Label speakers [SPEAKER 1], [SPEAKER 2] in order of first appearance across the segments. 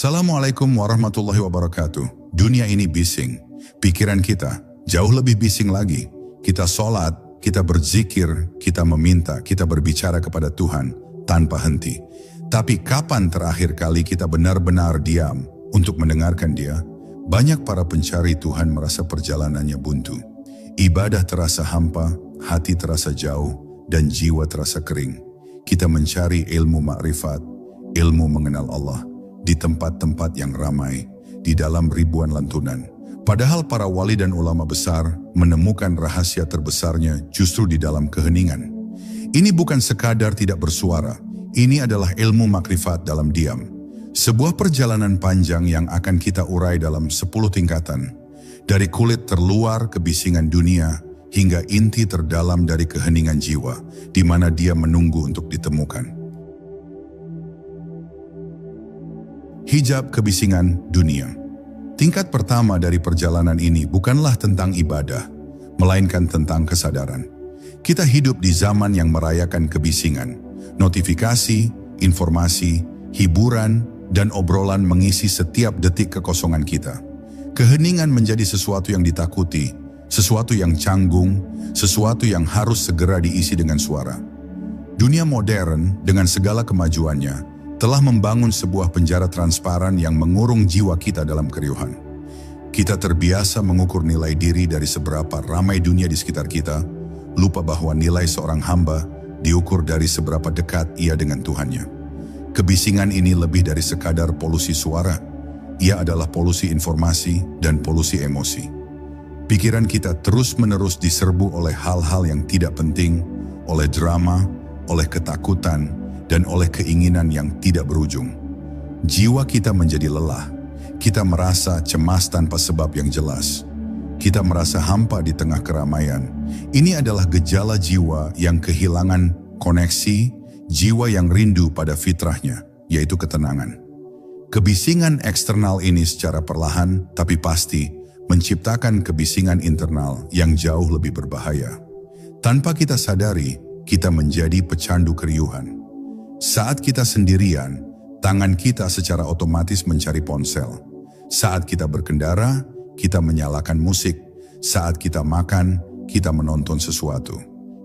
[SPEAKER 1] Assalamualaikum warahmatullahi wabarakatuh. Dunia ini bising. Pikiran kita jauh lebih bising lagi. Kita sholat, kita berzikir, kita meminta, kita berbicara kepada Tuhan tanpa henti. Tapi kapan terakhir kali kita benar-benar diam untuk mendengarkan Dia? Banyak para pencari Tuhan merasa perjalanannya buntu. Ibadah terasa hampa, hati terasa jauh, dan jiwa terasa kering. Kita mencari ilmu makrifat, ilmu mengenal Allah, di tempat-tempat yang ramai, di dalam ribuan lantunan. Padahal para wali dan ulama besar menemukan rahasia terbesarnya justru di dalam keheningan. Ini bukan sekadar tidak bersuara, ini adalah ilmu makrifat dalam diam. Sebuah perjalanan panjang yang akan kita urai dalam 10 tingkatan. Dari kulit terluar kebisingan dunia, hingga inti terdalam dari keheningan jiwa, di mana dia menunggu untuk ditemukan. Hijab kebisingan dunia. Tingkat pertama dari perjalanan ini bukanlah tentang ibadah, melainkan tentang kesadaran. Kita hidup di zaman yang merayakan kebisingan. Notifikasi, informasi, hiburan, dan obrolan mengisi setiap detik kekosongan kita. Keheningan menjadi sesuatu yang ditakuti, sesuatu yang canggung, sesuatu yang harus segera diisi dengan suara. Dunia modern dengan segala kemajuannya telah membangun sebuah penjara transparan yang mengurung jiwa kita dalam keriuhan. Kita terbiasa mengukur nilai diri dari seberapa ramai dunia di sekitar kita, lupa bahwa nilai seorang hamba diukur dari seberapa dekat ia dengan Tuhannya. Kebisingan ini lebih dari sekadar polusi suara. Ia adalah polusi informasi dan polusi emosi. Pikiran kita terus-menerus diserbu oleh hal-hal yang tidak penting, oleh drama, oleh ketakutan, dan oleh keinginan yang tidak berujung. Jiwa kita menjadi lelah. Kita merasa cemas tanpa sebab yang jelas. Kita merasa hampa di tengah keramaian. Ini adalah gejala jiwa yang kehilangan koneksi, jiwa yang rindu pada fitrahnya, yaitu ketenangan. Kebisingan eksternal ini secara perlahan tapi pasti menciptakan kebisingan internal yang jauh lebih berbahaya. Tanpa kita sadari, kita menjadi pecandu keriuhan. Saat kita sendirian, tangan kita secara otomatis mencari ponsel. Saat kita berkendara, kita menyalakan musik. Saat kita makan, kita menonton sesuatu.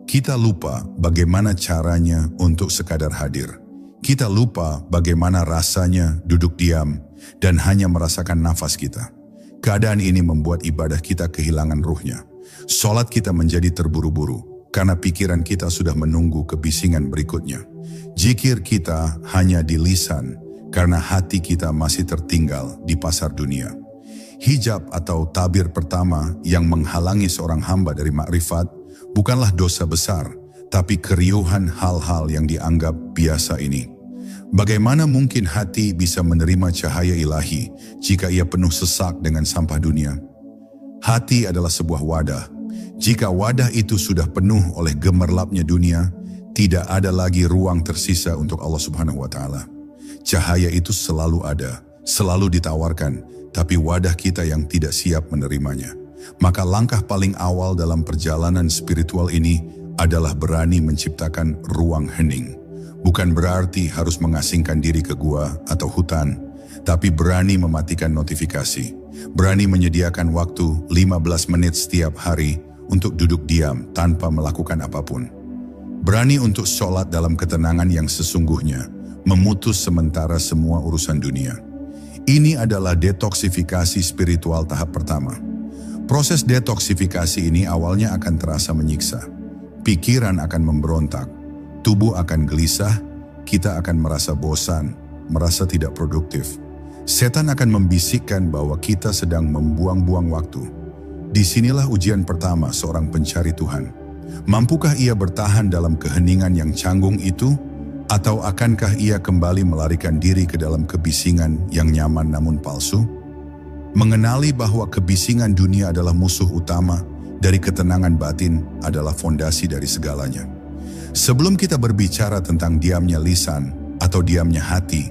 [SPEAKER 1] Kita lupa bagaimana caranya untuk sekadar hadir. Kita lupa bagaimana rasanya duduk diam dan hanya merasakan nafas kita. Keadaan ini membuat ibadah kita kehilangan ruhnya. Sholat kita menjadi terburu-buru karena pikiran kita sudah menunggu kebisingan berikutnya. Zikir kita hanya di lisan karena hati kita masih tertinggal di pasar dunia. Hijab atau tabir pertama yang menghalangi seorang hamba dari makrifat bukanlah dosa besar, tapi keriuhan hal-hal yang dianggap biasa ini. Bagaimana mungkin hati bisa menerima cahaya ilahi jika ia penuh sesak dengan sampah dunia? Hati adalah sebuah wadah. Jika wadah itu sudah penuh oleh gemerlapnya dunia, tidak ada lagi ruang tersisa untuk Allah Subhanahu wa Ta'ala. Cahaya itu selalu ada, selalu ditawarkan, tapi wadah kita yang tidak siap menerimanya. Maka langkah paling awal dalam perjalanan spiritual ini adalah berani menciptakan ruang hening. Bukan berarti harus mengasingkan diri ke gua atau hutan, tapi berani mematikan notifikasi. Berani menyediakan waktu 15 menit setiap hari untuk duduk diam tanpa melakukan apapun. Berani untuk sholat dalam ketenangan yang sesungguhnya, memutus sementara semua urusan dunia. Ini adalah detoksifikasi spiritual tahap pertama. Proses detoksifikasi ini awalnya akan terasa menyiksa. Pikiran akan memberontak, tubuh akan gelisah, kita akan merasa bosan, merasa tidak produktif. Setan akan membisikkan bahwa kita sedang membuang-buang waktu. Disinilah ujian pertama seorang pencari Tuhan. Mampukah ia bertahan dalam keheningan yang canggung itu? Atau akankah ia kembali melarikan diri ke dalam kebisingan yang nyaman namun palsu? Mengenali bahwa kebisingan dunia adalah musuh utama dari ketenangan batin adalah fondasi dari segalanya. Sebelum kita berbicara tentang diamnya lisan atau diamnya hati,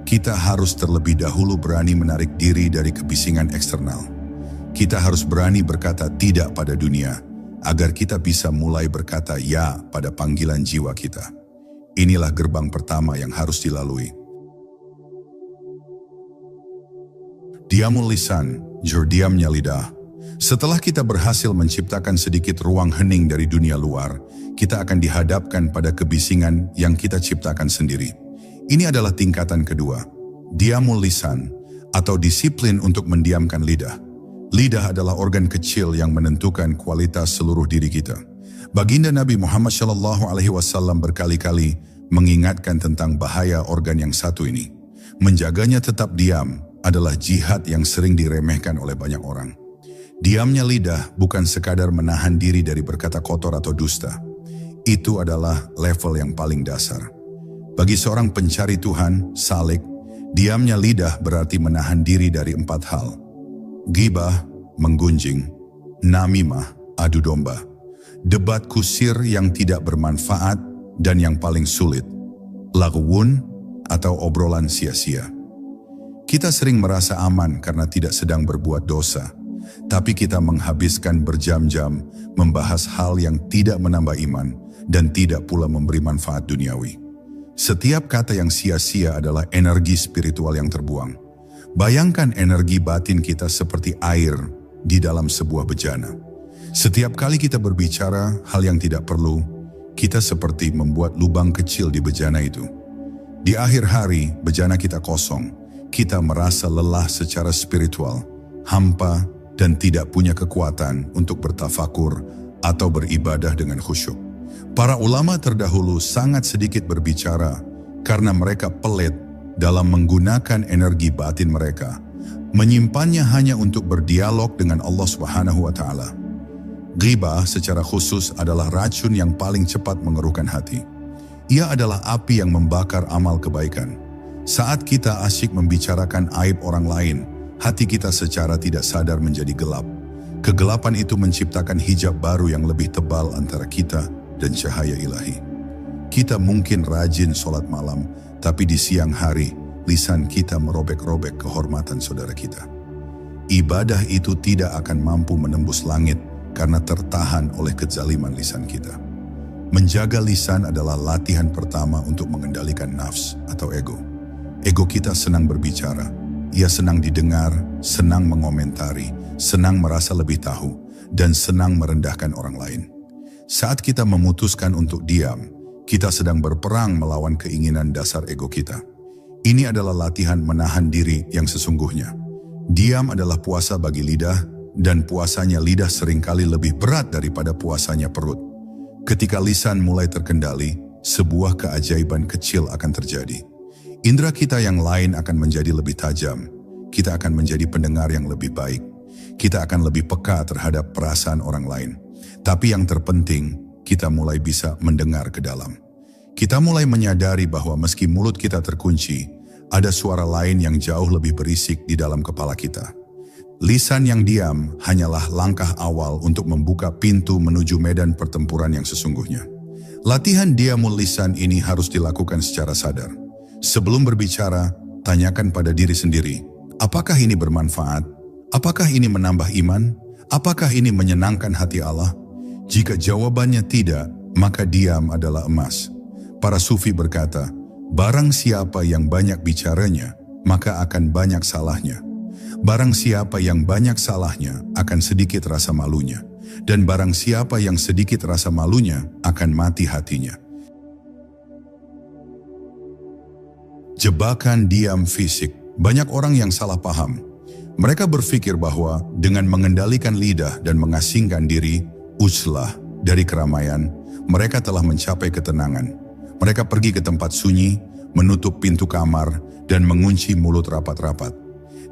[SPEAKER 1] kita harus terlebih dahulu berani menarik diri dari kebisingan eksternal. Kita harus berani berkata tidak pada dunia, agar kita bisa mulai berkata ya pada panggilan jiwa kita. Inilah gerbang pertama yang harus dilalui. Diamul lisan, diamnya lidah. Setelah kita berhasil menciptakan sedikit ruang hening dari dunia luar, kita akan dihadapkan pada kebisingan yang kita ciptakan sendiri. Ini adalah tingkatan kedua, diamul lisan, atau disiplin untuk mendiamkan lidah. Lidah adalah organ kecil yang menentukan kualitas seluruh diri kita. Baginda Nabi Muhammad SAW berkali-kali mengingatkan tentang bahaya organ yang satu ini. Menjaganya tetap diam adalah jihad yang sering diremehkan oleh banyak orang. Diamnya lidah bukan sekadar menahan diri dari berkata kotor atau dusta. Itu adalah level yang paling dasar. Bagi seorang pencari Tuhan, salik, diamnya lidah berarti menahan diri dari 4 hal. Ghibah, menggunjing. Namimah, adu domba. Debat kusir yang tidak bermanfaat dan yang paling sulit. Laghwun, atau obrolan sia-sia. Kita sering merasa aman karena tidak sedang berbuat dosa, tapi kita menghabiskan berjam-jam membahas hal yang tidak menambah iman dan tidak pula memberi manfaat duniawi. Setiap kata yang sia-sia adalah energi spiritual yang terbuang. Bayangkan energi batin kita seperti air di dalam sebuah bejana. Setiap kali kita berbicara hal yang tidak perlu, kita seperti membuat lubang kecil di bejana itu. Di akhir hari, bejana kita kosong. Kita merasa lelah secara spiritual, hampa, dan tidak punya kekuatan untuk bertafakur atau beribadah dengan khusyuk. Para ulama terdahulu sangat sedikit berbicara karena mereka pelit dalam menggunakan energi batin mereka, menyimpannya hanya untuk berdialog dengan Allah Subhanahu wa Ta'ala. Ghibah secara khusus adalah racun yang paling cepat mengeruhkan hati. Ia adalah api yang membakar amal kebaikan. Saat kita asyik membicarakan aib orang lain, hati kita secara tidak sadar menjadi gelap. Kegelapan itu menciptakan hijab baru yang lebih tebal antara kita dan cahaya ilahi. Kita mungkin rajin sholat malam, tapi di siang hari, lisan kita merobek-robek kehormatan saudara kita. Ibadah itu tidak akan mampu menembus langit karena tertahan oleh kezaliman lisan kita. Menjaga lisan adalah latihan pertama untuk mengendalikan nafs atau ego. Ego kita senang berbicara, ia senang didengar, senang mengomentari, senang merasa lebih tahu, dan senang merendahkan orang lain. Saat kita memutuskan untuk diam, kita sedang berperang melawan keinginan dasar ego kita. Ini adalah latihan menahan diri yang sesungguhnya. Diam adalah puasa bagi lidah, dan puasanya lidah seringkali lebih berat daripada puasanya perut. Ketika lisan mulai terkendali, sebuah keajaiban kecil akan terjadi. Indera kita yang lain akan menjadi lebih tajam. Kita akan menjadi pendengar yang lebih baik. Kita akan lebih peka terhadap perasaan orang lain. Tapi yang terpenting, kita mulai bisa mendengar ke dalam. Kita mulai menyadari bahwa meski mulut kita terkunci, ada suara lain yang jauh lebih berisik di dalam kepala kita. Lisan yang diam hanyalah langkah awal untuk membuka pintu menuju medan pertempuran yang sesungguhnya. Latihan diamul lisan ini harus dilakukan secara sadar. Sebelum berbicara, tanyakan pada diri sendiri, apakah ini bermanfaat? Apakah ini menambah iman? Apakah ini menyenangkan hati Allah? Jika jawabannya tidak, maka diam adalah emas. Para sufi berkata, barang siapa yang banyak bicaranya, maka akan banyak salahnya. Barang siapa yang banyak salahnya akan sedikit rasa malunya, dan barang siapa yang sedikit rasa malunya akan mati hatinya. Jebakan diam fisik. Banyak orang yang salah paham. Mereka berpikir bahwa dengan mengendalikan lidah dan mengasingkan diri, uzlah, dari keramaian, mereka telah mencapai ketenangan. Mereka pergi ke tempat sunyi, menutup pintu kamar, dan mengunci mulut rapat-rapat.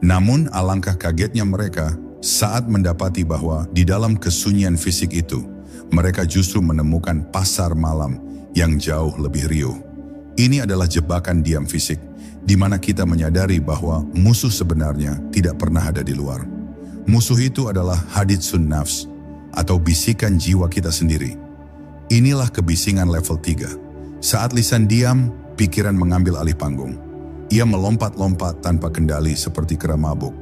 [SPEAKER 1] Namun alangkah kagetnya mereka saat mendapati bahwa di dalam kesunyian fisik itu, mereka justru menemukan pasar malam yang jauh lebih riuh. Ini adalah jebakan diam fisik, di mana kita menyadari bahwa musuh sebenarnya tidak pernah ada di luar. Musuh itu adalah haditsun nafs, atau bisikan jiwa kita sendiri. Inilah kebisingan level 3. Saat lisan diam, pikiran mengambil alih panggung. Ia melompat-lompat tanpa kendali seperti kera mabuk.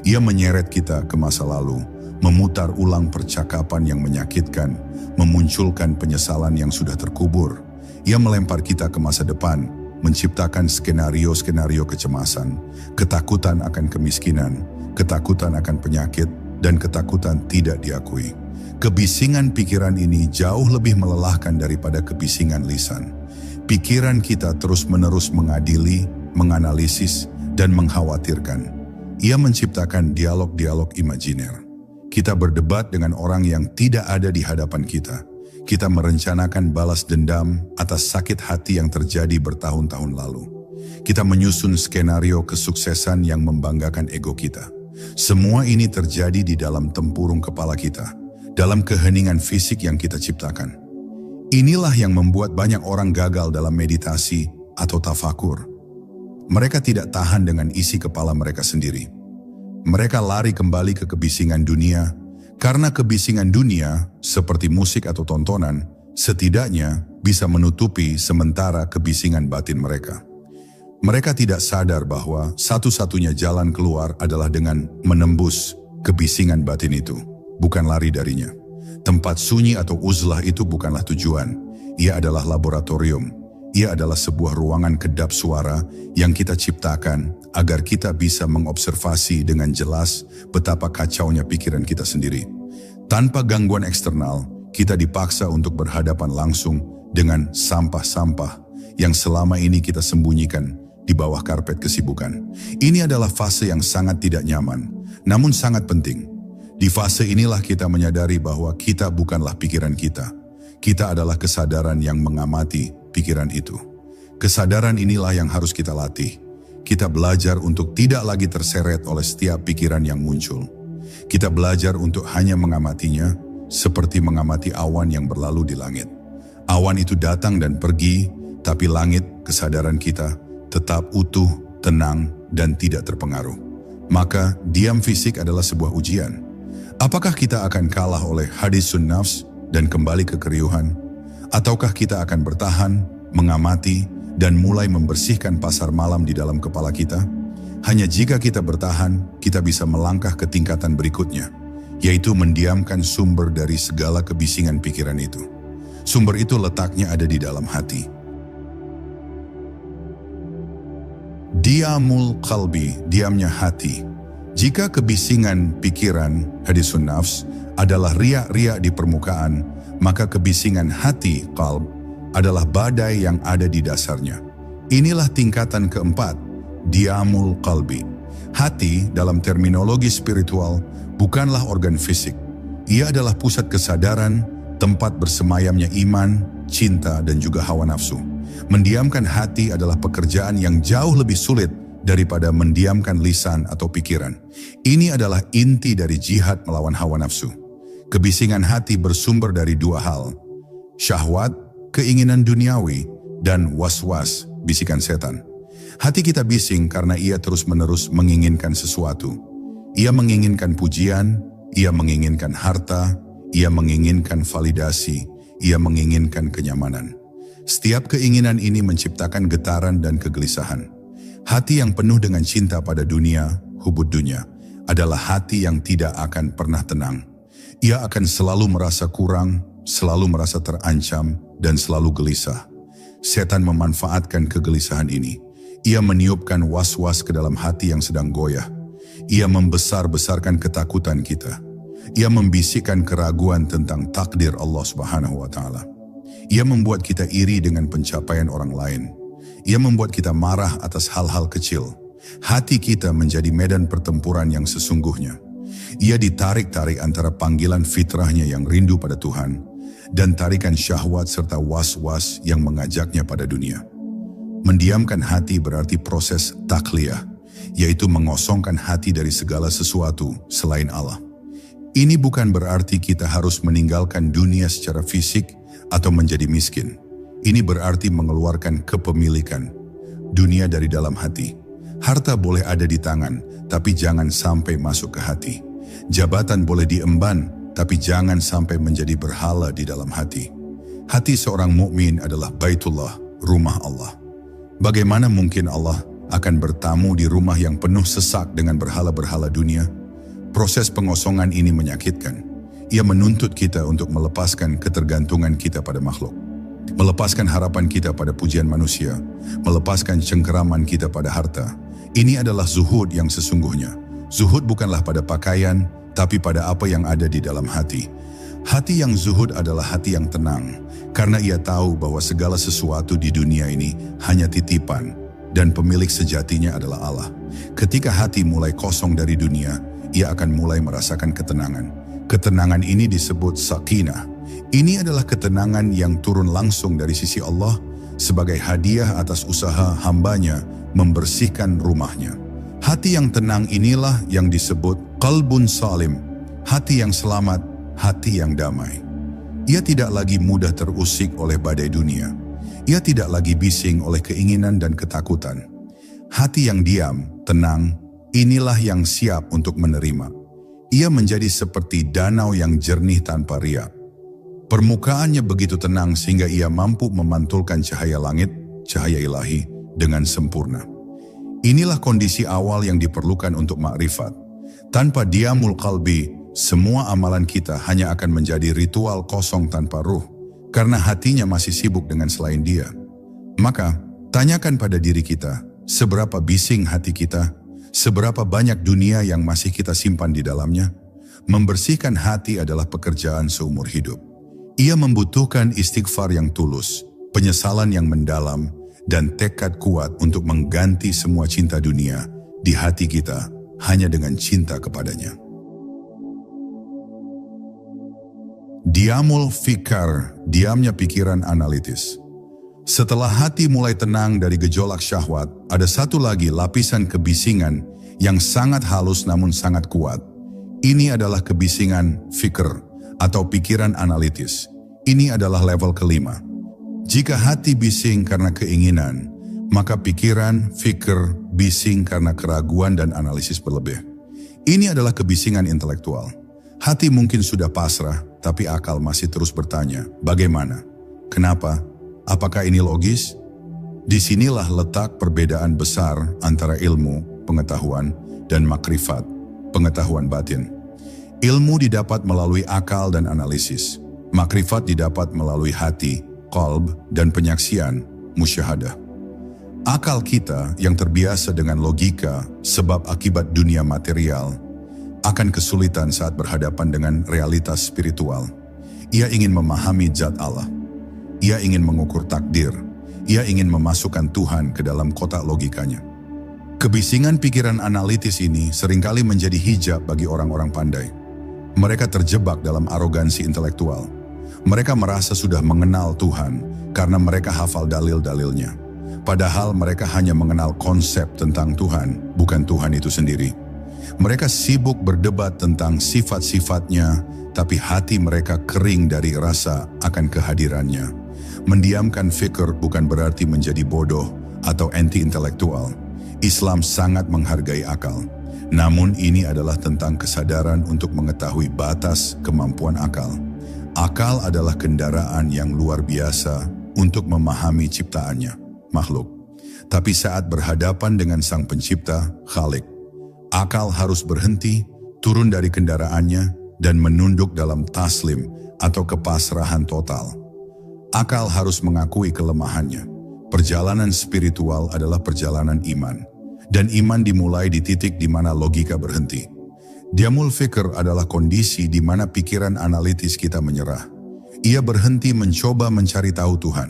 [SPEAKER 1] Ia menyeret kita ke masa lalu, memutar ulang percakapan yang menyakitkan, memunculkan penyesalan yang sudah terkubur. Ia melempar kita ke masa depan, menciptakan skenario-skenario kecemasan, ketakutan akan kemiskinan, ketakutan akan penyakit, dan ketakutan tidak diakui. Kebisingan pikiran ini jauh lebih melelahkan daripada kebisingan lisan. Pikiran kita terus-menerus mengadili, menganalisis, dan mengkhawatirkan. Ia menciptakan dialog-dialog imajiner. Kita berdebat dengan orang yang tidak ada di hadapan kita. Kita merencanakan balas dendam atas sakit hati yang terjadi bertahun-tahun lalu. Kita menyusun skenario kesuksesan yang membanggakan ego kita. Semua ini terjadi di dalam tempurung kepala kita, dalam keheningan fisik yang kita ciptakan. Inilah yang membuat banyak orang gagal dalam meditasi atau tafakur. Mereka tidak tahan dengan isi kepala mereka sendiri. Mereka lari kembali ke kebisingan dunia, karena kebisingan dunia, seperti musik atau tontonan, setidaknya bisa menutupi sementara kebisingan batin mereka. Mereka tidak sadar bahwa satu-satunya jalan keluar adalah dengan menembus kebisingan batin itu, bukan lari darinya. Tempat sunyi atau uzlah itu bukanlah tujuan, ia adalah laboratorium. Ia adalah sebuah ruangan kedap suara yang kita ciptakan agar kita bisa mengobservasi dengan jelas betapa kacaunya pikiran kita sendiri. Tanpa gangguan eksternal, kita dipaksa untuk berhadapan langsung dengan sampah-sampah yang selama ini kita sembunyikan di bawah karpet kesibukan. Ini adalah fase yang sangat tidak nyaman, namun sangat penting. Di fase inilah kita menyadari bahwa kita bukanlah pikiran kita. Kita adalah kesadaran yang mengamati pikiran itu. Kesadaran inilah yang harus kita latih. Kita belajar untuk tidak lagi terseret oleh setiap pikiran yang muncul. Kita belajar untuk hanya mengamatinya seperti mengamati awan yang berlalu di langit. Awan itu datang dan pergi, tapi langit, kesadaran kita, tetap utuh, tenang, dan tidak terpengaruh. Maka diam fisik adalah sebuah ujian. Apakah kita akan kalah oleh hadisun nafs dan kembali ke keriuhan? Ataukah kita akan bertahan, mengamati, dan mulai membersihkan pasar malam di dalam kepala kita? Hanya jika kita bertahan, kita bisa melangkah ke tingkatan berikutnya, yaitu mendiamkan sumber dari segala kebisingan pikiran itu. Sumber itu letaknya ada di dalam hati. Diamul qalbi, diamnya hati. Jika kebisingan pikiran, hadisun nafs, adalah riak-riak di permukaan, maka kebisingan hati, qalb, adalah badai yang ada di dasarnya. Inilah tingkatan keempat, diamul qalbi. Hati dalam terminologi spiritual bukanlah organ fisik. Ia adalah pusat kesadaran, tempat bersemayamnya iman, cinta, dan juga hawa nafsu. Mendiamkan hati adalah pekerjaan yang jauh lebih sulit daripada mendiamkan lisan atau pikiran. Ini adalah inti dari jihad melawan hawa nafsu. Kebisingan hati bersumber dari dua hal, syahwat, keinginan duniawi, dan was-was, bisikan setan. Hati kita bising karena ia terus-menerus menginginkan sesuatu. Ia menginginkan pujian, ia menginginkan harta, ia menginginkan validasi, ia menginginkan kenyamanan. Setiap keinginan ini menciptakan getaran dan kegelisahan. Hati yang penuh dengan cinta pada dunia, hubud dunia, adalah hati yang tidak akan pernah tenang. Ia akan selalu merasa kurang, selalu merasa terancam, dan selalu gelisah. Setan memanfaatkan kegelisahan ini. Ia meniupkan was-was ke dalam hati yang sedang goyah. Ia membesar-besarkan ketakutan kita. Ia membisikkan keraguan tentang takdir Allah Subhanahu wa Ta'ala. Ia membuat kita iri dengan pencapaian orang lain. Ia membuat kita marah atas hal-hal kecil. Hati kita menjadi medan pertempuran yang sesungguhnya. Ia ditarik-tarik antara panggilan fitrahnya yang rindu pada Tuhan dan tarikan syahwat serta was-was yang mengajaknya pada dunia. Mendiamkan hati berarti proses takliyah, yaitu mengosongkan hati dari segala sesuatu selain Allah. Ini bukan berarti kita harus meninggalkan dunia secara fisik atau menjadi miskin. Ini berarti mengeluarkan kepemilikan dunia dari dalam hati. Harta boleh ada di tangan, tapi jangan sampai masuk ke hati. Jabatan boleh diemban, tapi jangan sampai menjadi berhala di dalam hati. Hati seorang mukmin adalah Baitullah, rumah Allah. Bagaimana mungkin Allah akan bertamu di rumah yang penuh sesak dengan berhala-berhala dunia? Proses pengosongan ini menyakitkan. Ia menuntut kita untuk melepaskan ketergantungan kita pada makhluk. Melepaskan harapan kita pada pujian manusia. Melepaskan cengkeraman kita pada harta. Ini adalah zuhud yang sesungguhnya. Zuhud bukanlah pada pakaian, tapi pada apa yang ada di dalam hati. Hati yang zuhud adalah hati yang tenang, karena ia tahu bahwa segala sesuatu di dunia ini hanya titipan, dan pemilik sejatinya adalah Allah. Ketika hati mulai kosong dari dunia, ia akan mulai merasakan ketenangan. Ketenangan ini disebut sakinah. Ini adalah ketenangan yang turun langsung dari sisi Allah sebagai hadiah atas usaha hambanya membersihkan rumahnya. Hati yang tenang inilah yang disebut qalbun salim, hati yang selamat, hati yang damai. Ia tidak lagi mudah terusik oleh badai dunia. Ia tidak lagi bising oleh keinginan dan ketakutan. Hati yang diam, tenang, inilah yang siap untuk menerima. Ia menjadi seperti danau yang jernih tanpa riak. Permukaannya begitu tenang sehingga ia mampu memantulkan cahaya langit, cahaya ilahi, dengan sempurna. Inilah kondisi awal yang diperlukan untuk makrifat. Tanpa diamul qalbi, semua amalan kita hanya akan menjadi ritual kosong tanpa ruh, karena hatinya masih sibuk dengan selain Dia. Maka, tanyakan pada diri kita, seberapa bising hati kita, seberapa banyak dunia yang masih kita simpan di dalamnya. Membersihkan hati adalah pekerjaan seumur hidup. Ia membutuhkan istighfar yang tulus, penyesalan yang mendalam, dan tekad kuat untuk mengganti semua cinta dunia di hati kita hanya dengan cinta kepadanya. Diamul fikar, diamnya pikiran analitis. Setelah hati mulai tenang dari gejolak syahwat, ada satu lagi lapisan kebisingan yang sangat halus namun sangat kuat. Ini adalah kebisingan fikr atau pikiran analitis. Ini adalah level kelima. Jika hati bising karena keinginan, maka pikiran, fikr, bising karena keraguan dan analisis berlebih. Ini adalah kebisingan intelektual. Hati mungkin sudah pasrah, tapi akal masih terus bertanya, bagaimana? Kenapa? Apakah ini logis? Disinilah letak perbedaan besar antara ilmu, pengetahuan, dan makrifat, pengetahuan batin. Ilmu didapat melalui akal dan analisis. Makrifat didapat melalui hati, qalb, dan penyaksian, musyahadah. Akal kita yang terbiasa dengan logika sebab akibat dunia material akan kesulitan saat berhadapan dengan realitas spiritual. Ia ingin memahami zat Allah. Ia ingin mengukur takdir. Ia ingin memasukkan Tuhan ke dalam kotak logikanya. Kebisingan pikiran analitis ini seringkali menjadi hijab bagi orang-orang pandai. Mereka terjebak dalam arogansi intelektual. Mereka merasa sudah mengenal Tuhan karena mereka hafal dalil-dalilnya. Padahal mereka hanya mengenal konsep tentang Tuhan, bukan Tuhan itu sendiri. Mereka sibuk berdebat tentang sifat-sifatnya, tapi hati mereka kering dari rasa akan kehadirannya. Mendiamkan fikir bukan berarti menjadi bodoh atau anti-intelektual. Islam sangat menghargai akal. Namun ini adalah tentang kesadaran untuk mengetahui batas kemampuan akal. Akal adalah kendaraan yang luar biasa untuk memahami ciptaannya, makhluk. Tapi saat berhadapan dengan Sang Pencipta, Khalik, akal harus berhenti, turun dari kendaraannya, dan menunduk dalam taslim atau kepasrahan total. Akal harus mengakui kelemahannya. Perjalanan spiritual adalah perjalanan iman. Dan iman dimulai di titik di mana logika berhenti. Diamul fikr adalah kondisi di mana pikiran analitis kita menyerah. Ia berhenti mencoba mencari tahu Tuhan.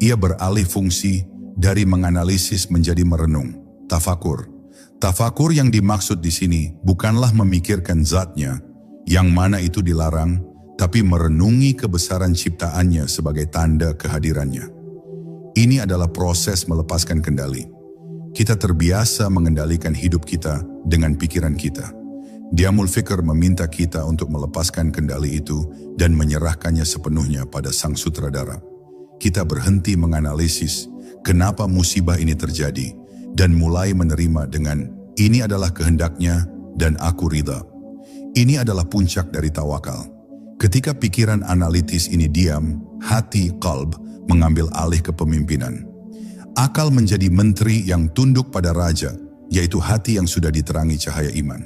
[SPEAKER 1] Ia beralih fungsi dari menganalisis menjadi merenung, tafakur. Tafakur yang dimaksud di sini bukanlah memikirkan zatnya, yang mana itu dilarang, tapi merenungi kebesaran ciptaannya sebagai tanda kehadirannya. Ini adalah proses melepaskan kendali. Kita terbiasa mengendalikan hidup kita dengan pikiran kita. Diamul fikr meminta kita untuk melepaskan kendali itu dan menyerahkannya sepenuhnya pada Sang Sutradara. Kita berhenti menganalisis kenapa musibah ini terjadi dan mulai menerima dengan ini adalah kehendaknya dan aku ridha. Ini adalah puncak dari tawakal. Ketika pikiran analitis ini diam, hati qalb mengambil alih kepemimpinan. Akal menjadi menteri yang tunduk pada raja, yaitu hati yang sudah diterangi cahaya iman.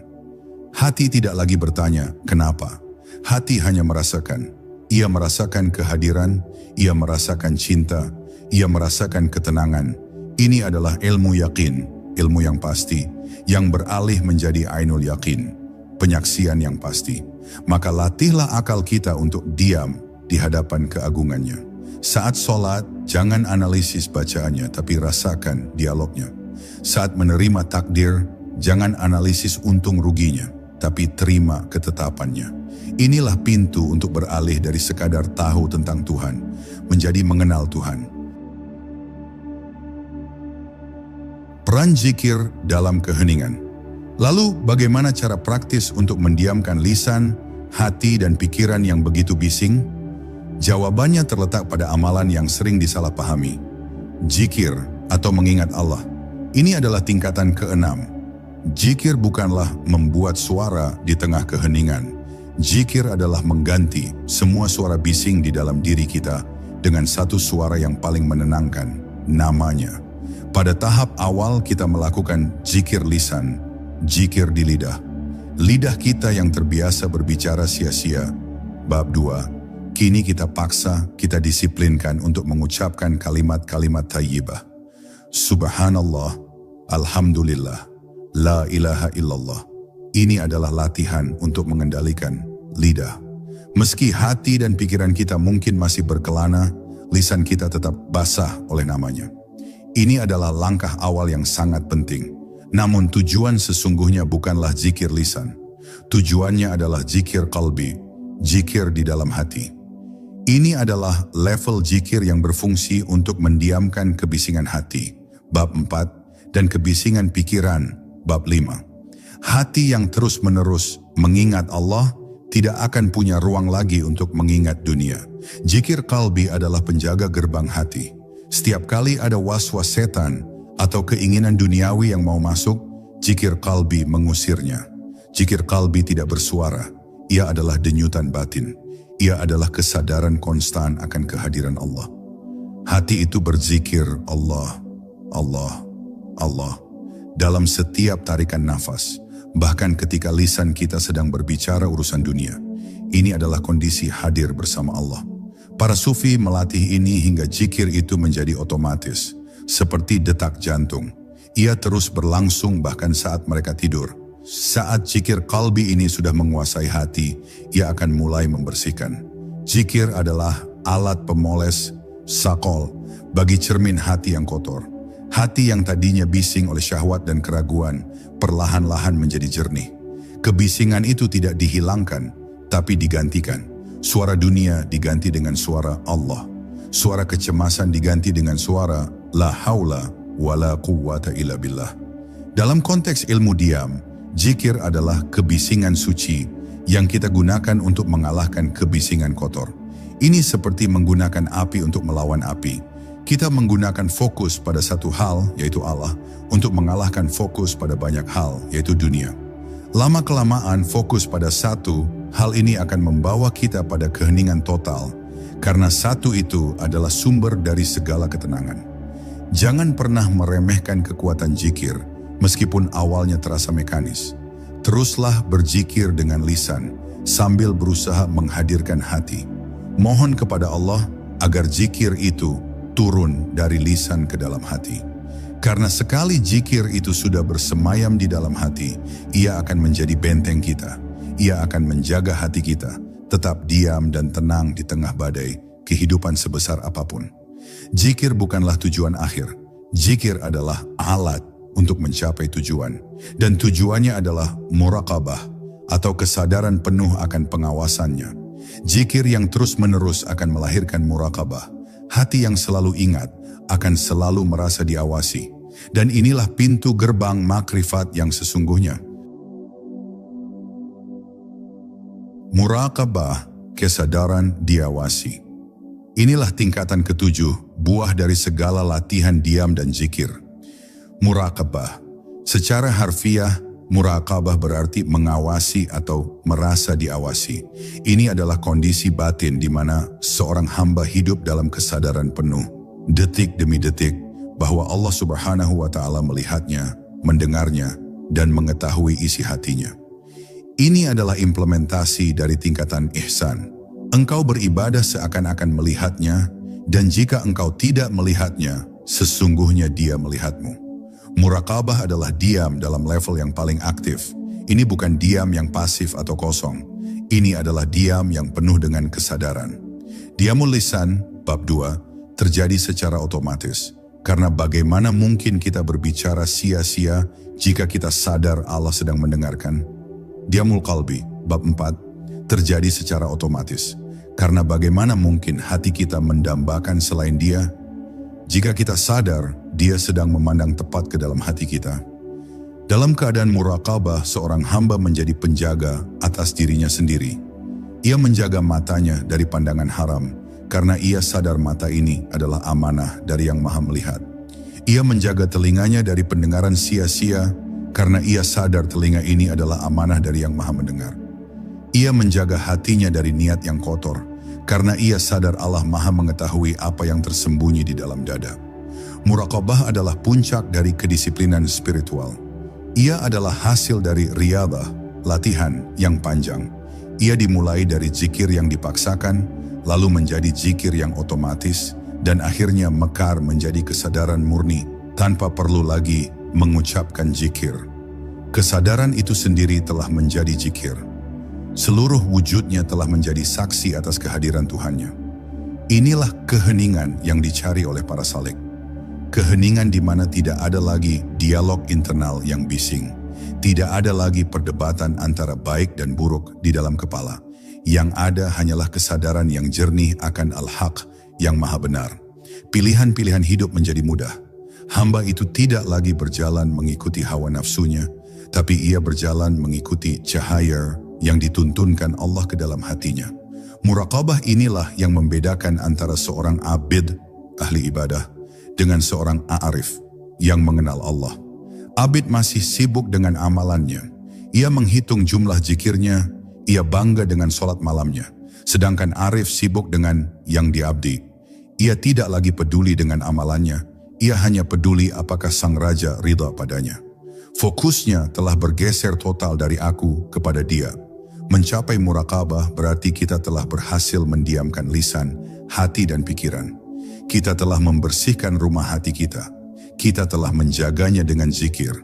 [SPEAKER 1] Hati tidak lagi bertanya, kenapa? Hati hanya merasakan. Ia merasakan kehadiran, ia merasakan cinta, ia merasakan ketenangan. Ini adalah ilmu yakin, ilmu yang pasti, yang beralih menjadi ainul yakin, penyaksian yang pasti. Maka latihlah akal kita untuk diam di hadapan keagungannya. Saat sholat, jangan analisis bacaannya, tapi rasakan dialognya. Saat menerima takdir, jangan analisis untung ruginya, tapi terima ketetapannya. Inilah pintu untuk beralih dari sekadar tahu tentang Tuhan, menjadi mengenal Tuhan. Peran zikir dalam keheningan. Lalu bagaimana cara praktis untuk mendiamkan lisan, hati dan pikiran yang begitu bising? Jawabannya terletak pada amalan yang sering disalahpahami. Zikir atau mengingat Allah. Ini adalah tingkatan keenam. Zikir bukanlah membuat suara di tengah keheningan. Zikir adalah mengganti semua suara bising di dalam diri kita dengan satu suara yang paling menenangkan, namanya. Pada tahap awal kita melakukan zikir lisan, zikir di lidah. Lidah kita yang terbiasa berbicara sia-sia. Bab 2, kini kita paksa, kita disiplinkan untuk mengucapkan kalimat-kalimat thayyibah. Subhanallah, Alhamdulillah, La ilaha illallah. Ini adalah latihan untuk mengendalikan lidah. Meski hati dan pikiran kita mungkin masih berkelana, lisan kita tetap basah oleh namanya. Ini adalah langkah awal yang sangat penting. Namun tujuan sesungguhnya bukanlah zikir lisan. Tujuannya adalah zikir qalbi, zikir di dalam hati. Ini adalah level zikir yang berfungsi untuk mendiamkan kebisingan hati, bab 4, dan kebisingan pikiran, bab 5. Hati yang terus-menerus mengingat Allah tidak akan punya ruang lagi untuk mengingat dunia. Zikir qalbi adalah penjaga gerbang hati. Setiap kali ada was-was setan atau keinginan duniawi yang mau masuk, zikir qalbi mengusirnya. Zikir qalbi tidak bersuara, ia adalah denyutan batin. Ia adalah kesadaran konstan akan kehadiran Allah. Hati itu berzikir Allah, Allah, Allah dalam setiap tarikan nafas. Bahkan ketika lisan kita sedang berbicara urusan dunia, ini adalah kondisi hadir bersama Allah. Para sufi melatih ini hingga zikir itu menjadi otomatis, seperti detak jantung. Ia terus berlangsung bahkan saat mereka tidur. Saat zikir qalbi ini sudah menguasai hati, ia akan mulai membersihkan. Zikir adalah alat pemoles, sakol, bagi cermin hati yang kotor. Hati yang tadinya bising oleh syahwat dan keraguan, perlahan-lahan menjadi jernih. Kebisingan itu tidak dihilangkan, tapi digantikan. Suara dunia diganti dengan suara Allah. Suara kecemasan diganti dengan suara la haula wa la quwwata illa billah. Dalam konteks ilmu diam, zikir adalah kebisingan suci yang kita gunakan untuk mengalahkan kebisingan kotor. Ini seperti menggunakan api untuk melawan api. Kita menggunakan fokus pada satu hal, yaitu Allah, untuk mengalahkan fokus pada banyak hal, yaitu dunia. Lama-kelamaan fokus pada satu hal ini akan membawa kita pada keheningan total, karena satu itu adalah sumber dari segala ketenangan. Jangan pernah meremehkan kekuatan zikir, meskipun awalnya terasa mekanis. Teruslah berzikir dengan lisan, sambil berusaha menghadirkan hati. Mohon kepada Allah agar zikir itu turun dari lisan ke dalam hati. Karena sekali zikir itu sudah bersemayam di dalam hati, ia akan menjadi benteng kita. Ia akan menjaga hati kita, tetap diam dan tenang di tengah badai kehidupan sebesar apapun. Zikir bukanlah tujuan akhir. Zikir adalah alat untuk mencapai tujuan. Dan tujuannya adalah muraqabah atau kesadaran penuh akan pengawasannya. Zikir yang terus-menerus akan melahirkan muraqabah. Hati yang selalu ingat akan selalu merasa diawasi. Dan inilah pintu gerbang makrifat yang sesungguhnya. Muraqabah, kesadaran diawasi. Inilah tingkatan ketujuh, buah dari segala latihan diam dan zikir. Muraqabah. Secara harfiah, muraqabah berarti mengawasi atau merasa diawasi. Ini adalah kondisi batin di mana seorang hamba hidup dalam kesadaran penuh, detik demi detik, bahwa Allah Subhanahu wa Ta'ala melihatnya, mendengarnya, dan mengetahui isi hatinya. Ini adalah implementasi dari tingkatan ihsan. Engkau beribadah seakan-akan melihatnya, dan jika engkau tidak melihatnya, sesungguhnya dia melihatmu. Muraqabah adalah diam dalam level yang paling aktif. Ini bukan diam yang pasif atau kosong. Ini adalah diam yang penuh dengan kesadaran. Diamul lisan, bab 2, terjadi secara otomatis. Karena bagaimana mungkin kita berbicara sia-sia jika kita sadar Allah sedang mendengarkan? Diamul qalbi, bab 4, terjadi secara otomatis. Karena bagaimana mungkin hati kita mendambakan selain Dia? Jika kita sadar, Dia sedang memandang tepat ke dalam hati kita. Dalam keadaan muraqabah, seorang hamba menjadi penjaga atas dirinya sendiri. Ia menjaga matanya dari pandangan haram, karena ia sadar mata ini adalah amanah dari Yang Maha Melihat. Ia menjaga telinganya dari pendengaran sia-sia, karena ia sadar telinga ini adalah amanah dari Yang Maha Mendengar. Ia menjaga hatinya dari niat yang kotor, karena ia sadar Allah Maha mengetahui apa yang tersembunyi di dalam dada. Muraqabah adalah puncak dari kedisiplinan spiritual. Ia adalah hasil dari riyadah, latihan yang panjang. Ia dimulai dari zikir yang dipaksakan, lalu menjadi zikir yang otomatis, dan akhirnya mekar menjadi kesadaran murni tanpa perlu lagi mengucapkan zikir. Kesadaran itu sendiri telah menjadi zikir. Seluruh wujudnya telah menjadi saksi atas kehadiran Tuhannya. Inilah keheningan yang dicari oleh para salik. Keheningan di mana tidak ada lagi dialog internal yang bising. Tidak ada lagi perdebatan antara baik dan buruk di dalam kepala. Yang ada hanyalah kesadaran yang jernih akan Al-Haq yang Maha Benar. Pilihan-pilihan hidup menjadi mudah. Hamba itu tidak lagi berjalan mengikuti hawa nafsunya, tapi ia berjalan mengikuti cahaya yang dituntunkan Allah ke dalam hatinya. Muraqabah inilah yang membedakan antara seorang abid, ahli ibadah, dengan seorang a'arif yang mengenal Allah. Abid masih sibuk dengan amalannya. Ia menghitung jumlah zikirnya, ia bangga dengan sholat malamnya. Sedangkan arif sibuk dengan yang diabdi. Ia tidak lagi peduli dengan amalannya, ia hanya peduli apakah sang raja ridha padanya. Fokusnya telah bergeser total dari aku kepada Dia. Mencapai muraqabah berarti kita telah berhasil mendiamkan lisan, hati dan pikiran. Kita telah membersihkan rumah hati kita. Kita telah menjaganya dengan zikir.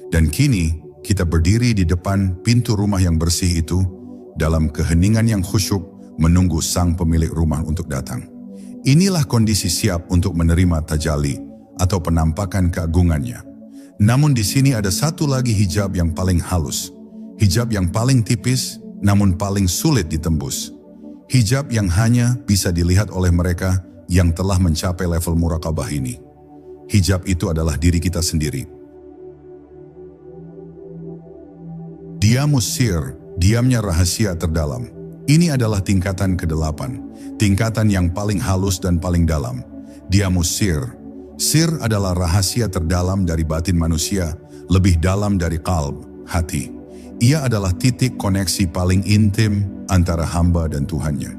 [SPEAKER 1] Dan kini kita berdiri di depan pintu rumah yang bersih itu dalam keheningan yang khusyuk menunggu sang pemilik rumah untuk datang. Inilah kondisi siap untuk menerima tajalli atau penampakan keagungannya. Namun di sini ada satu lagi hijab yang paling halus. Hijab yang paling tipis namun paling sulit ditembus. Hijab yang hanya bisa dilihat oleh mereka yang telah mencapai level muraqabah ini. Hijab itu adalah diri kita sendiri. Diamus sir, diamnya rahasia terdalam. Ini adalah tingkatan ke-8, tingkatan yang paling halus dan paling dalam. Diamus sir. Sir adalah rahasia terdalam dari batin manusia, lebih dalam dari qalb, hati. Ia adalah titik koneksi paling intim antara hamba dan Tuhannya.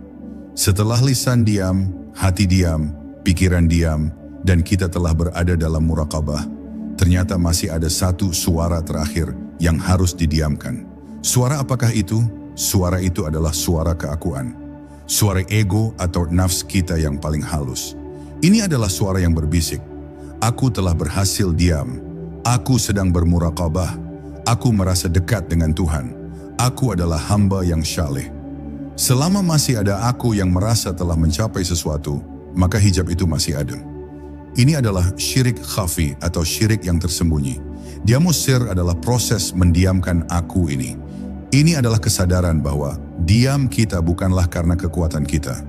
[SPEAKER 1] Setelah lisan diam, hati diam, pikiran diam, dan kita telah berada dalam muraqabah, ternyata masih ada satu suara terakhir yang harus didiamkan. Suara apakah itu? Suara itu adalah suara keakuan. Suara ego atau nafs kita yang paling halus. Ini adalah suara yang berbisik. Aku telah berhasil diam. Aku sedang bermuraqabah. Aku merasa dekat dengan Tuhan. Aku adalah hamba yang syaleh. Selama masih ada aku yang merasa telah mencapai sesuatu, maka hijab itu masih ada. Ini adalah syirik khafi atau syirik yang tersembunyi. Diamus sir adalah proses mendiamkan aku ini. Ini adalah kesadaran bahwa diam kita bukanlah karena kekuatan kita.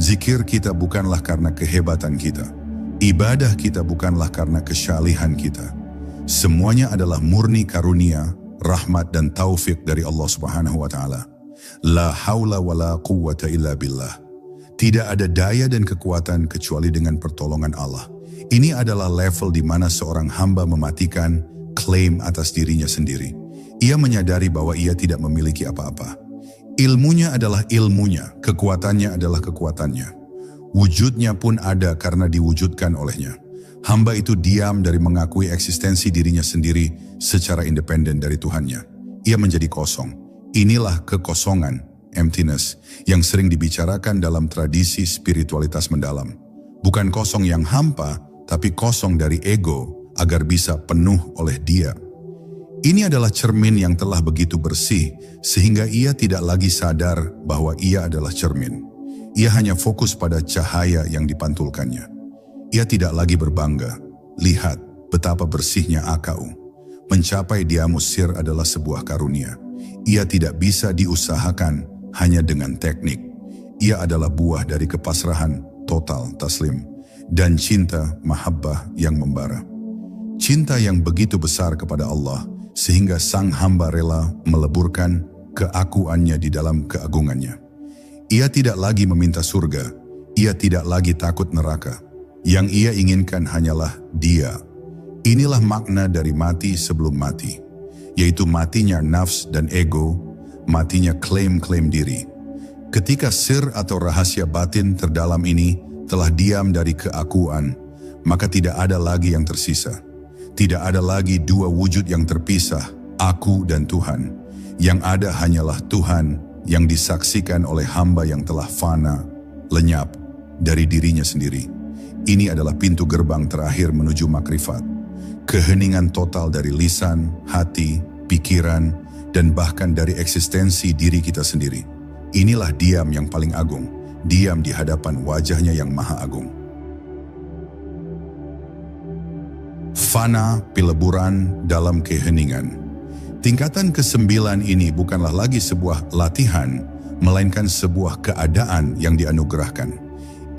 [SPEAKER 1] Zikir kita bukanlah karena kehebatan kita. Ibadah kita bukanlah karena kesyalihan kita. Semuanya adalah murni karunia, rahmat dan taufik dari Allah Subhanahu wa Ta'ala. La haula wa la quwwata illa billah. Tidak ada daya dan kekuatan kecuali dengan pertolongan Allah. Ini adalah level di mana seorang hamba mematikan klaim atas dirinya sendiri. Ia menyadari bahwa ia tidak memiliki apa-apa. Ilmunya adalah ilmunya, kekuatannya adalah kekuatannya. Wujudnya pun ada karena diwujudkan olehnya. Hamba itu diam dari mengakui eksistensi dirinya sendiri secara independen dari Tuhannya. Ia menjadi kosong. Inilah kekosongan, emptiness, yang sering dibicarakan dalam tradisi spiritualitas mendalam. Bukan kosong yang hampa, tapi kosong dari ego, agar bisa penuh oleh Dia. Ini adalah cermin yang telah begitu bersih sehingga ia tidak lagi sadar bahwa ia adalah cermin. Ia hanya fokus pada cahaya yang dipantulkannya. Ia tidak lagi berbangga. Lihat betapa bersihnya AKU. Mencapai Diamus Sir adalah sebuah karunia. Ia tidak bisa diusahakan hanya dengan teknik. Ia adalah buah dari kepasrahan total taslim dan cinta mahabbah yang membara. Cinta yang begitu besar kepada Allah sehingga sang hamba rela meleburkan keakuannya di dalam keagungannya. Ia tidak lagi meminta surga, ia tidak lagi takut neraka. Yang ia inginkan hanyalah Dia. Inilah makna dari mati sebelum mati, yaitu matinya nafs dan ego, matinya klaim-klaim diri. Ketika sir atau rahasia batin terdalam ini telah diam dari keakuan, maka tidak ada lagi yang tersisa. Tidak ada lagi dua wujud yang terpisah, aku dan Tuhan. Yang ada hanyalah Tuhan yang disaksikan oleh hamba yang telah fana, lenyap dari dirinya sendiri. Ini adalah pintu gerbang terakhir menuju makrifat. Keheningan total dari lisan, hati, pikiran, dan bahkan dari eksistensi diri kita sendiri. Inilah diam yang paling agung, diam di hadapan wajahnya yang maha agung. Fana, peleburan dalam keheningan. Tingkatan ke-9 ini bukanlah lagi sebuah latihan, melainkan sebuah keadaan yang dianugerahkan.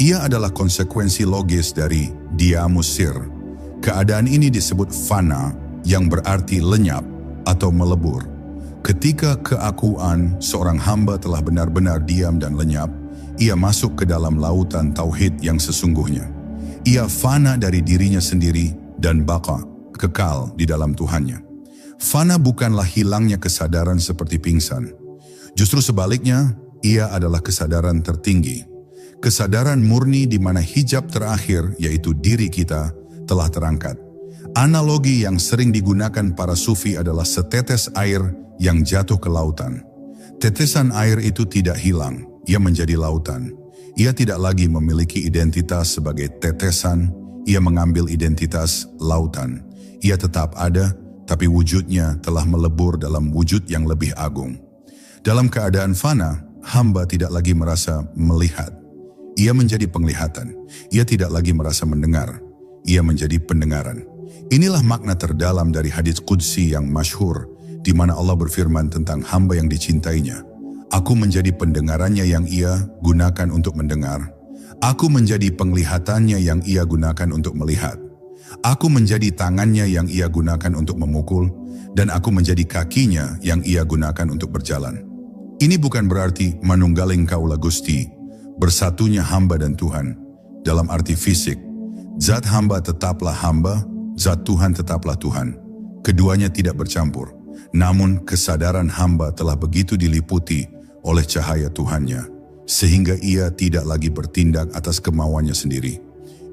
[SPEAKER 1] Ia adalah konsekuensi logis dari Diamus Sir. Keadaan ini disebut fana, yang berarti lenyap atau melebur. Ketika keakuan seorang hamba telah benar-benar diam dan lenyap, ia masuk ke dalam lautan tauhid yang sesungguhnya. Ia fana dari dirinya sendiri dan baqa, kekal di dalam Tuhannya. Fana bukanlah hilangnya kesadaran seperti pingsan. Justru sebaliknya, ia adalah kesadaran tertinggi. Kesadaran murni di mana hijab terakhir, yaitu diri kita, telah terangkat. Analogi yang sering digunakan para sufi adalah setetes air yang jatuh ke lautan. Tetesan air itu tidak hilang, ia menjadi lautan. Ia tidak lagi memiliki identitas sebagai tetesan, ia mengambil identitas lautan. Ia tetap ada, tapi wujudnya telah melebur dalam wujud yang lebih agung. Dalam keadaan fana, hamba tidak lagi merasa melihat. Ia menjadi penglihatan. Ia tidak lagi merasa mendengar. Ia menjadi pendengaran. Inilah makna terdalam dari hadits qudsi yang masyhur, di mana Allah berfirman tentang hamba yang dicintainya. Aku menjadi pendengarannya yang ia gunakan untuk mendengar. Aku menjadi penglihatannya yang ia gunakan untuk melihat. Aku menjadi tangannya yang ia gunakan untuk memukul, dan aku menjadi kakinya yang ia gunakan untuk berjalan. Ini bukan berarti manunggaling kaula Gusti, bersatunya hamba dan Tuhan. Dalam arti fisik, zat hamba tetaplah hamba, zat Tuhan tetaplah Tuhan. Keduanya tidak bercampur. Namun kesadaran hamba telah begitu diliputi oleh cahaya Tuhannya, sehingga ia tidak lagi bertindak atas kemauannya sendiri.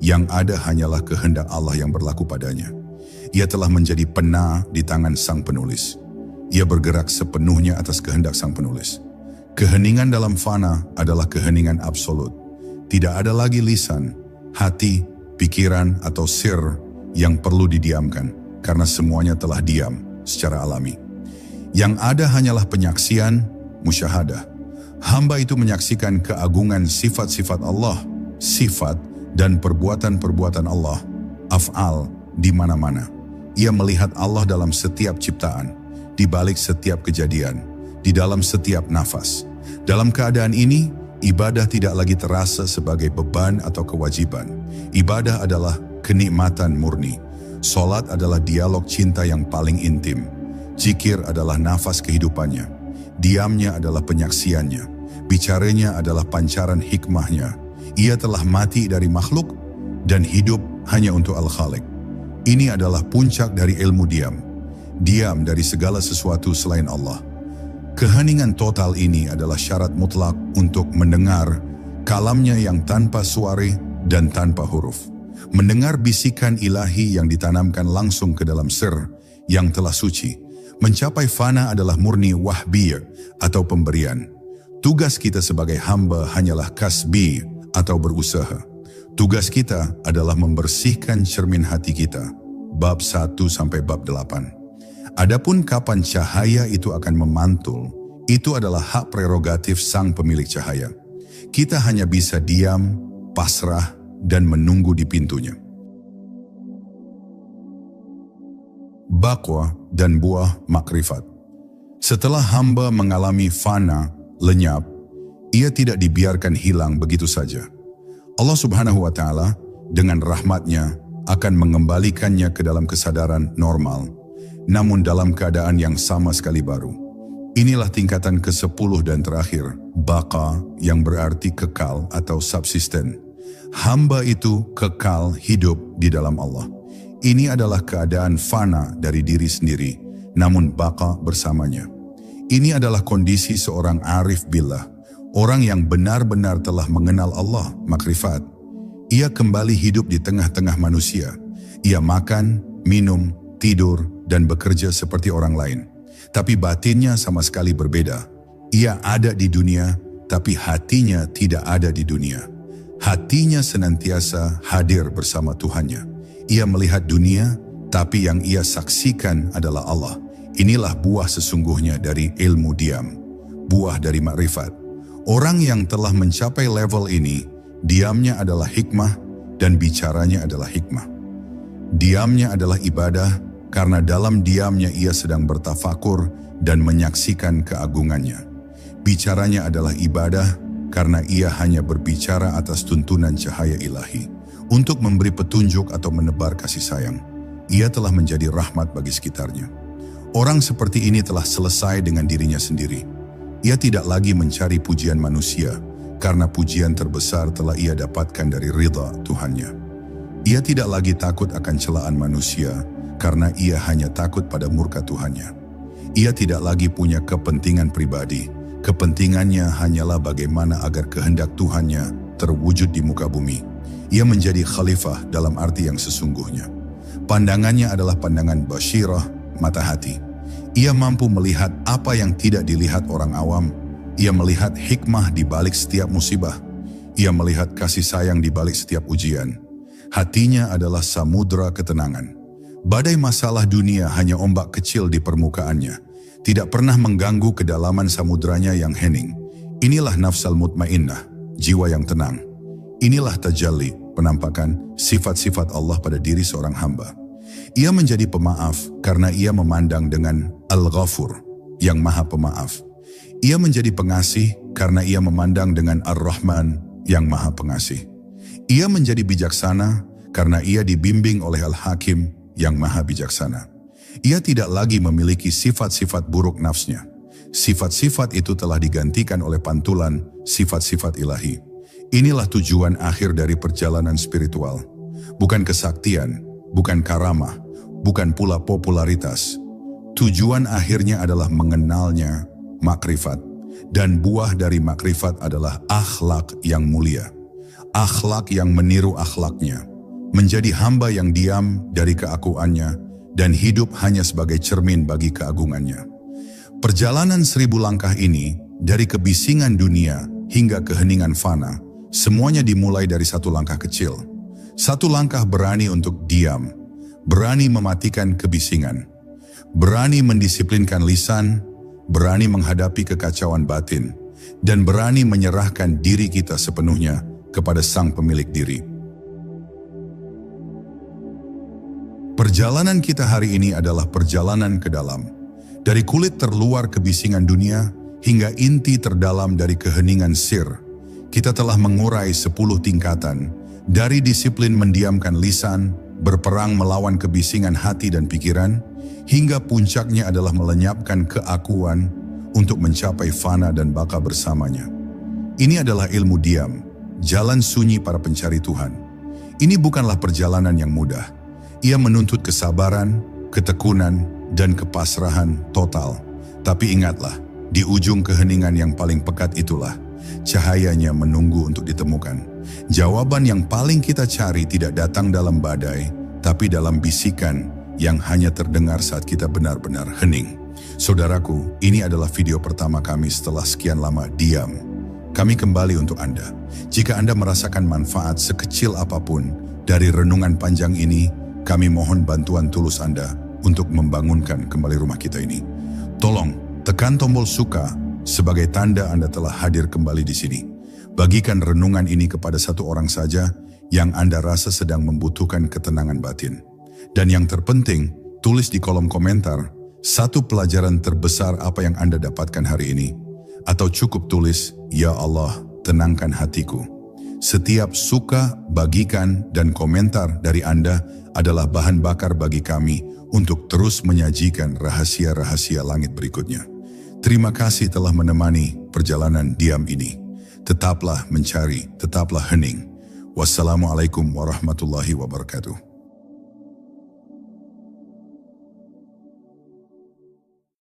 [SPEAKER 1] Yang ada hanyalah kehendak Allah yang berlaku padanya. Ia telah menjadi pena di tangan sang penulis. Ia bergerak sepenuhnya atas kehendak sang penulis. Keheningan dalam fana adalah keheningan absolut. Tidak ada lagi lisan, hati, pikiran, atau sir yang perlu didiamkan, karena semuanya telah diam secara alami. Yang ada hanyalah penyaksian, musyahadah. Hamba itu menyaksikan keagungan sifat-sifat Allah, sifat dan perbuatan-perbuatan Allah, af'al, di mana-mana. Ia melihat Allah dalam setiap ciptaan, di balik setiap kejadian, di dalam setiap nafas. Dalam keadaan ini, ibadah tidak lagi terasa sebagai beban atau kewajiban. Ibadah adalah kenikmatan murni. Solat adalah dialog cinta yang paling intim. Zikir adalah nafas kehidupannya. Diamnya adalah penyaksiannya. Bicaranya adalah pancaran hikmahnya. Ia telah mati dari makhluk dan hidup hanya untuk Al-Khaliq. Ini adalah puncak dari ilmu diam. Diam dari segala sesuatu selain Allah. Keheningan total ini adalah syarat mutlak untuk mendengar kalamnya yang tanpa suara dan tanpa huruf. Mendengar bisikan ilahi yang ditanamkan langsung ke dalam sir yang telah suci. Mencapai fana adalah murni wahbiyah atau pemberian. Tugas kita sebagai hamba hanyalah kasbi atau berusaha. Tugas kita adalah membersihkan cermin hati kita, bab 1 sampai bab 8. Adapun kapan cahaya itu akan memantul, itu adalah hak prerogatif sang pemilik cahaya. Kita hanya bisa diam, pasrah, dan menunggu di pintunya. Baqwa dan buah makrifat. Setelah hamba mengalami fana, lenyap, ia tidak dibiarkan hilang begitu saja. Allah Subhanahu wa Ta'ala dengan rahmatnya akan mengembalikannya ke dalam kesadaran normal, namun dalam keadaan yang sama sekali baru. Inilah tingkatan ke-10 dan terakhir, baqa, yang berarti kekal atau subsisten. Hamba itu kekal hidup di dalam Allah. Ini adalah keadaan fana dari diri sendiri, namun baqa bersamanya. Ini adalah kondisi seorang arif billah, orang yang benar-benar telah mengenal Allah, makrifat. Ia kembali hidup di tengah-tengah manusia. Ia makan, minum, tidur, dan bekerja seperti orang lain. Tapi batinnya sama sekali berbeda. Ia ada di dunia, tapi hatinya tidak ada di dunia. Hatinya senantiasa hadir bersama Tuhannya. Ia melihat dunia, tapi yang ia saksikan adalah Allah. Inilah buah sesungguhnya dari ilmu diam, buah dari makrifat. Orang yang telah mencapai level ini, diamnya adalah hikmah dan bicaranya adalah hikmah. Diamnya adalah ibadah karena dalam diamnya ia sedang bertafakur dan menyaksikan keagungannya. Bicaranya adalah ibadah karena ia hanya berbicara atas tuntunan cahaya ilahi untuk memberi petunjuk atau menebar kasih sayang. Ia telah menjadi rahmat bagi sekitarnya. Orang seperti ini telah selesai dengan dirinya sendiri. Ia tidak lagi mencari pujian manusia, karena pujian terbesar telah ia dapatkan dari ridha Tuhannya. Ia tidak lagi takut akan celaan manusia, karena ia hanya takut pada murka Tuhannya. Ia tidak lagi punya kepentingan pribadi. Kepentingannya hanyalah bagaimana agar kehendak Tuhannya terwujud di muka bumi. Ia menjadi khalifah dalam arti yang sesungguhnya. Pandangannya adalah pandangan basyirah, mata hati. Ia mampu melihat apa yang tidak dilihat orang awam. Ia melihat hikmah di balik setiap musibah. Ia melihat kasih sayang di balik setiap ujian. Hatinya adalah samudra ketenangan. Badai masalah dunia hanya ombak kecil di permukaannya, tidak pernah mengganggu kedalaman samudranya yang hening. Inilah nafsal mutmainnah, jiwa yang tenang. Inilah tajalli, penampakan sifat-sifat Allah pada diri seorang hamba. Ia menjadi pemaaf karena ia memandang dengan Al-Ghafur, yang maha pemaaf. Ia menjadi pengasih karena ia memandang dengan Ar-Rahman, yang maha pengasih. Ia menjadi bijaksana karena ia dibimbing oleh Al-Hakim, yang maha bijaksana. Ia tidak lagi memiliki sifat-sifat buruk nafsnya. Sifat-sifat itu telah digantikan oleh pantulan sifat-sifat ilahi. Inilah tujuan akhir dari perjalanan spiritual. Bukan kesaktian, bukan karamah, bukan pula popularitas. Tujuan akhirnya adalah mengenalnya, makrifat. Dan buah dari makrifat adalah akhlak yang mulia. Akhlak yang meniru akhlaknya. Menjadi hamba yang diam dari keakuannya dan hidup hanya sebagai cermin bagi keagungannya. Perjalanan 1000 langkah ini, dari kebisingan dunia hingga keheningan fana, semuanya dimulai dari satu langkah kecil. Satu langkah berani untuk diam, berani mematikan kebisingan, berani mendisiplinkan lisan, berani menghadapi kekacauan batin, dan berani menyerahkan diri kita sepenuhnya kepada Sang Pemilik diri. Perjalanan kita hari ini adalah perjalanan ke dalam. Dari kulit terluar kebisingan dunia hingga inti terdalam dari keheningan sir. Kita telah mengurai 10 tingkatan. Dari disiplin mendiamkan lisan, berperang melawan kebisingan hati dan pikiran, hingga puncaknya adalah melenyapkan keakuan untuk mencapai fana dan baka bersamanya. Ini adalah ilmu diam, jalan sunyi para pencari Tuhan. Ini bukanlah perjalanan yang mudah. Ia menuntut kesabaran, ketekunan, dan kepasrahan total. Tapi ingatlah, di ujung keheningan yang paling pekat itulah, cahayanya menunggu untuk ditemukan. Jawaban yang paling kita cari tidak datang dalam badai, tapi dalam bisikan yang hanya terdengar saat kita benar-benar hening. Saudaraku, ini adalah video pertama kami setelah sekian lama diam. Kami kembali untuk Anda. Jika Anda merasakan manfaat sekecil apapun dari renungan panjang ini, kami mohon bantuan tulus Anda untuk membangunkan kembali rumah kita ini. Tolong tekan tombol suka sebagai tanda Anda telah hadir kembali di sini. Bagikan renungan ini kepada satu orang saja yang Anda rasa sedang membutuhkan ketenangan batin. Dan yang terpenting, tulis di kolom komentar satu pelajaran terbesar apa yang Anda dapatkan hari ini. Atau cukup tulis, "Ya Allah, tenangkan hatiku." Setiap suka, bagikan, dan komentar dari Anda adalah bahan bakar bagi kami untuk terus menyajikan rahasia-rahasia langit berikutnya. Terima kasih telah menemani perjalanan diam ini. Tetaplah mencari, tetaplah hening. Wassalamualaikum warahmatullahi wabarakatuh.